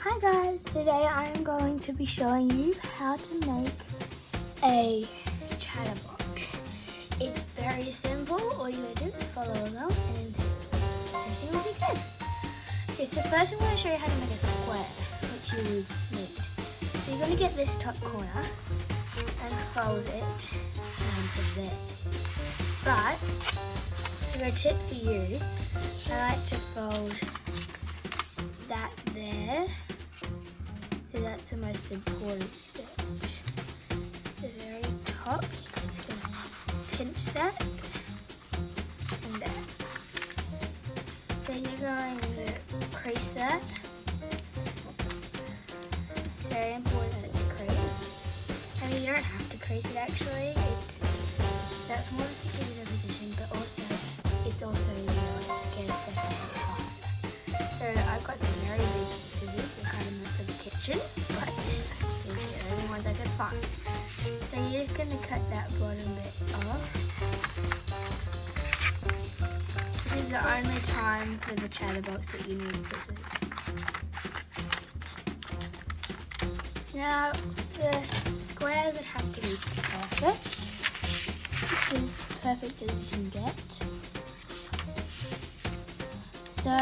Hi guys, today I am going to be showing you how to make a chatterbox. It's very simple. All you gotta do is follow along and everything will be good. Okay, so first I'm going to show you how to make a square, which you would need. So you're going to get this top corner and fold it onto there. But, for a tip for you, I like to fold that there. So that's the most important bit. The very top, I'm just going to pinch that and that. Then you're going to crease that. It's very important that it's creased. I mean, you don't have to crease it actually. That's more just to keep it in position, but also it's also gets the hair faster. So I've got some very big scissors that kind of meant for the kitchen, but these are the only ones I could find. So you're just going to cut that bottom bit off. This is the only time for the chatterbox that you need scissors. Now the square doesn't have to be perfect. Just as perfect as you can get. So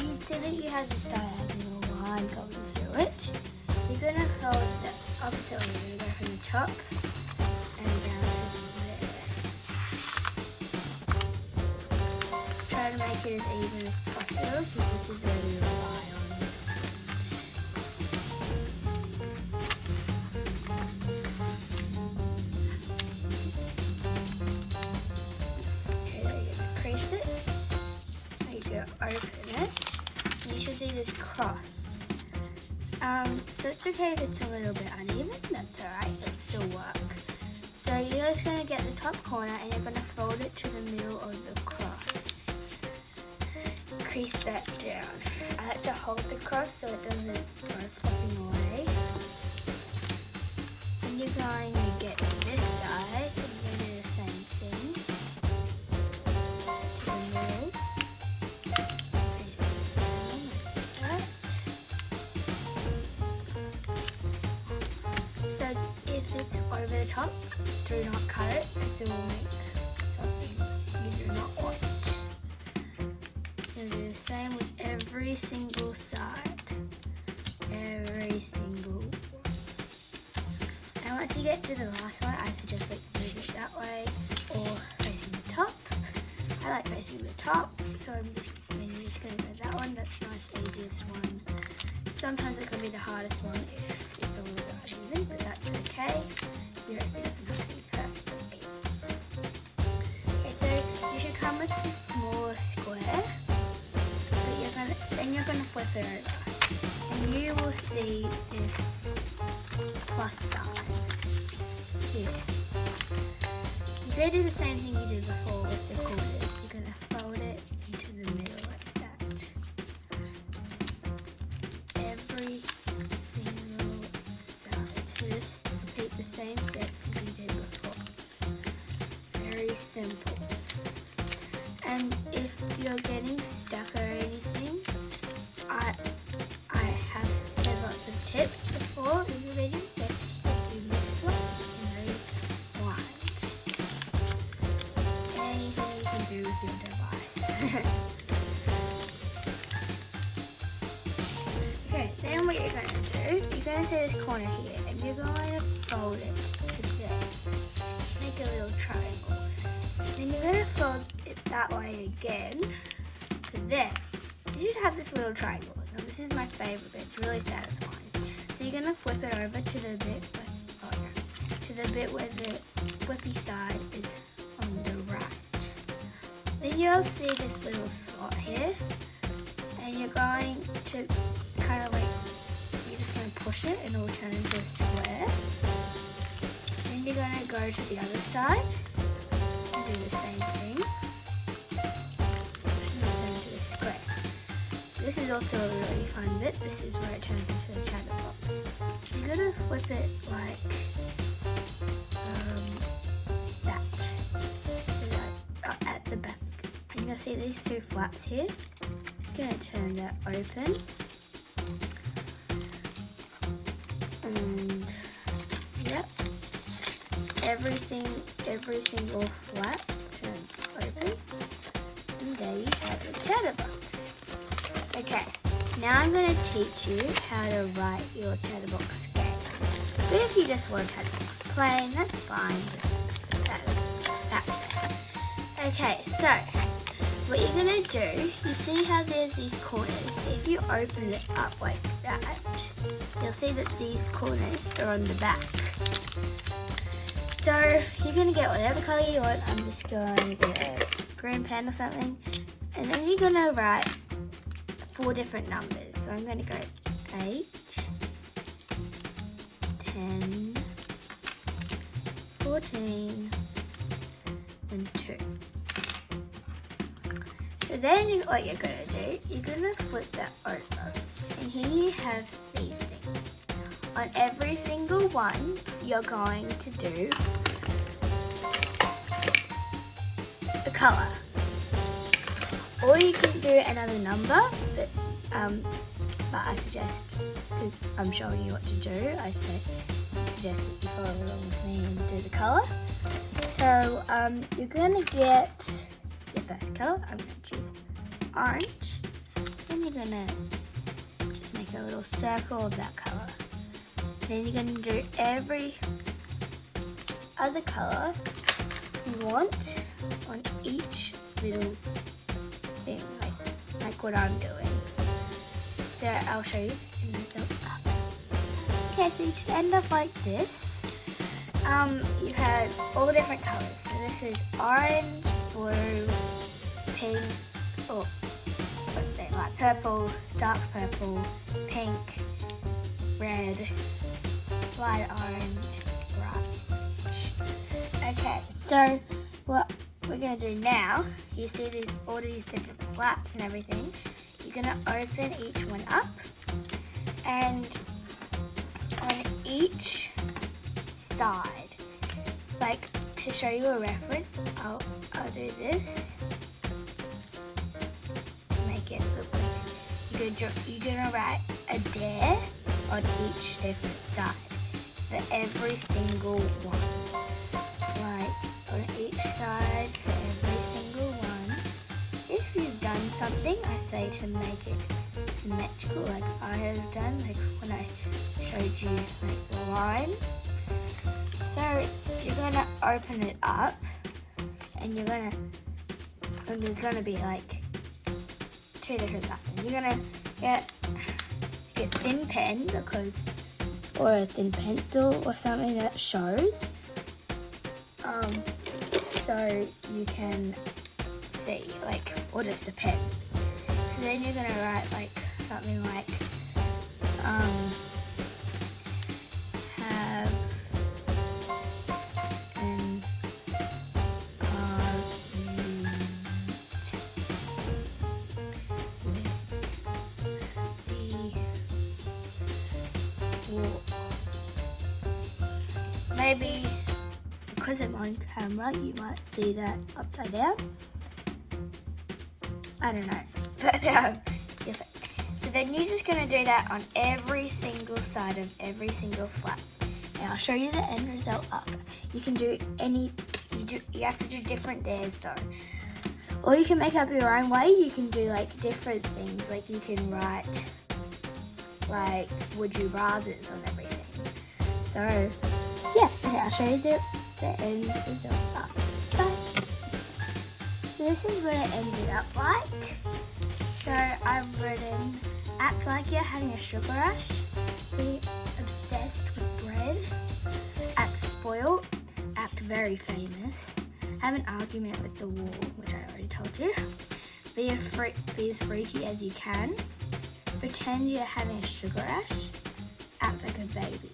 you'd see that you have this diagonal line going through it. You're going to fold the opposite way. You're going to go from the top and down to there. Try to make it as even as possible because this is where we rely on this. Okay, there you go. Crease it. Open it, and you should see this cross. So it's okay if it's a little bit uneven, that's alright, it'll still work. So you're just going to get the top corner and you're going to fold it to the middle of the cross. Crease that down. I like to hold the cross so it doesn't go flopping away. Then you're going to get this side and you're going to do the same thing. To the middle. It's over the top, do not cut it because it will make something you do not want. You'll do the same with every single side. Every single one. And once you get to the last one, I suggest move it that way or facing the top. I like facing the top, so I'm just going to go that one. That's the most easiest one. Sometimes it can be the hardest one if it's a little bit uneven, but that's okay. It doesn't have to be perfect. Okay, so you should come with this smaller square, but then you're going to flip it over, and you will see this plus sign here. You're going to do the same thing you did before with the quarters. You're going to fold it into the middle like that. Every single side. So just repeat the same steps as you did before. Very simple. And if you're getting stuck or anything, I have said lots of tips before in the videos that if you missed one, you can rewind. Anything you can do with your device. Okay, then what you're going to do, you're going to see this corner here, and you're going to fold it to there. Make a little triangle. Then you're going to fold it that way again to there. You should have this little triangle. Now this is my favourite bit, it's really satisfying. So you're going to flip it over to the bit where the flippy side is on the right. Then you'll see this little slot here, and you're going to kind of you're just going to push it and it will turn into a square. Then you're going to go to the other side and do the same thing. And turn into a square. This is also a really fun bit. This is where it turns into a chatterbox. You're going to flip it like that. So at the back. And you'll see these two flaps here. I'm going to turn that open. every single flap turns open. And there you have your chatterbox. Okay, now I'm going to teach you how to write your chatterbox game. But if you just want chatterbox plain, that's fine. Just have that there. Okay, so what you're going to do, you see how there's these corners. If you open it up like that, you'll see that these corners are on the back. So you're going to get whatever colour you want. I'm just going to get a green pen or something. And then you're going to write 4 different numbers. So I'm going to go 8, 10, 14, and 2. So then what you're going to do, you're going to flip that over. And here you have these things. On every single one, you're going to do a colour. Or you can do another number, but I suggest, because I'm showing you what to do, I suggest that you follow along with me and do the colour. So you're going to get your first colour. I'm going to choose orange. Then you're going to just make a little circle of that colour. Then you're going to do every other colour you want on each little thing, like what I'm doing. So I'll show you. Okay, so you should end up like this. You have all different colours. So this is orange, blue, pink, or let's say like purple, dark purple, pink, red, light orange, bright orange. Okay, so what we're going to do now, you see all these different flaps and everything. You're going to open each one up, and on each side, like to show you a reference, I'll do this to make it look like you're going to write a dare on each different side for every single one. Like on each side for every single one. If you've done something, I say to make it symmetrical like I have done, like when I showed you like the line. So you're going to open it up and there's going to be like 2 different sides. And you're going to get a thin pen or a thin pencil or something that shows. So you can see, like, or just a pen. So then you're going to write like something like have an argument with the wall. Maybe because I'm on camera, you might see that upside down. I don't know, but yes. So then you're just going to do that on every single side of every single flap. And I'll show you the end result up. You can do you have to do different dares though. Or you can make up your own way. You can do like different things. Like you can write like would you rathers on everything. So yeah, okay, I'll show you the end result up. Bye. So this is what it ended up like. So I've written, act like you're having a sugar rush, be obsessed with bread, act spoiled, act very famous, have an argument with the wall, which I already told you, be as freaky as you can, pretend you're having a sugar rush, act like a baby.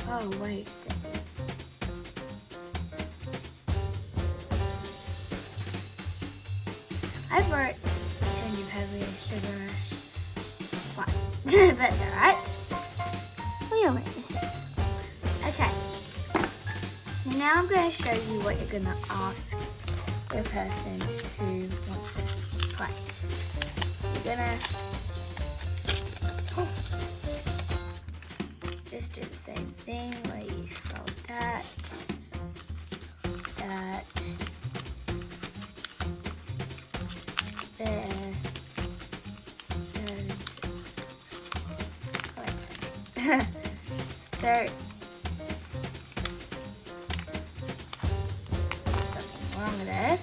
Oh, wait a second. I wrote pretend you're having a sugar rush twice. That's alright. Wait a minute. Okay. Now I'm going to show you what you're going to ask the person who wants to play. You're just do the same thing where you fold that, there, and so something wrong there.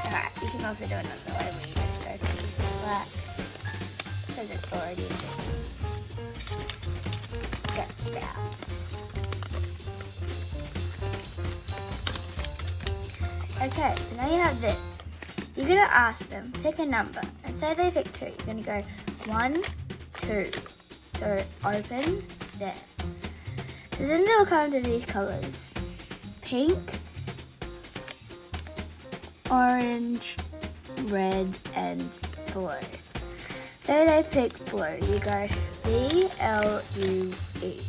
Alright, you can also do another way where you just open these flaps because it's already stretched out. Okay, so now you have this. You're going to ask them, pick a number, and say they pick 2. You're going to go 1, 2. So open there. So then they'll come to these colours. Pink, orange, red, and blue. So they pick blue. You go B-L-U-E.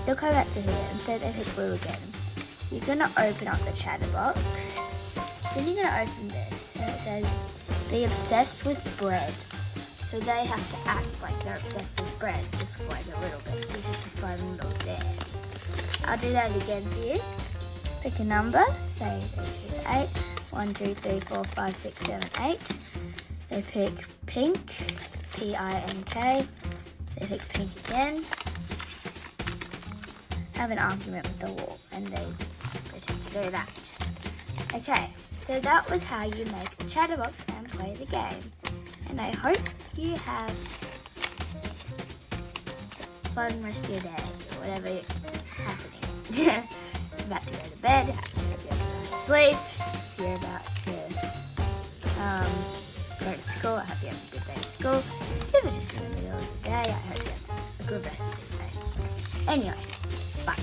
They'll come back to here and say they pick blue again. You're going to open up the chatterbox. Then you're going to open this and it says, be obsessed with bread. So they have to act like they're obsessed with bread just for like a little bit. It's just a fun little dare. I'll do that again for you. Pick a number, say they choose 8. 1, 2, 3, 4, 5, 6, 7, 8. They pick pink, P-I-N-K. They pick pink again. Have an argument with the wall and they pretend to do that. Okay, so that was how you make a chatterbox and play the game. And I hope you have a fun rest of your day or whatever is happening. You're about to go to bed, I hope you're about to sleep. If you're about to go to school, I hope you have a good day at school. If it's just in the middle of the day, I hope you have a good rest of your day. Anyway, bye.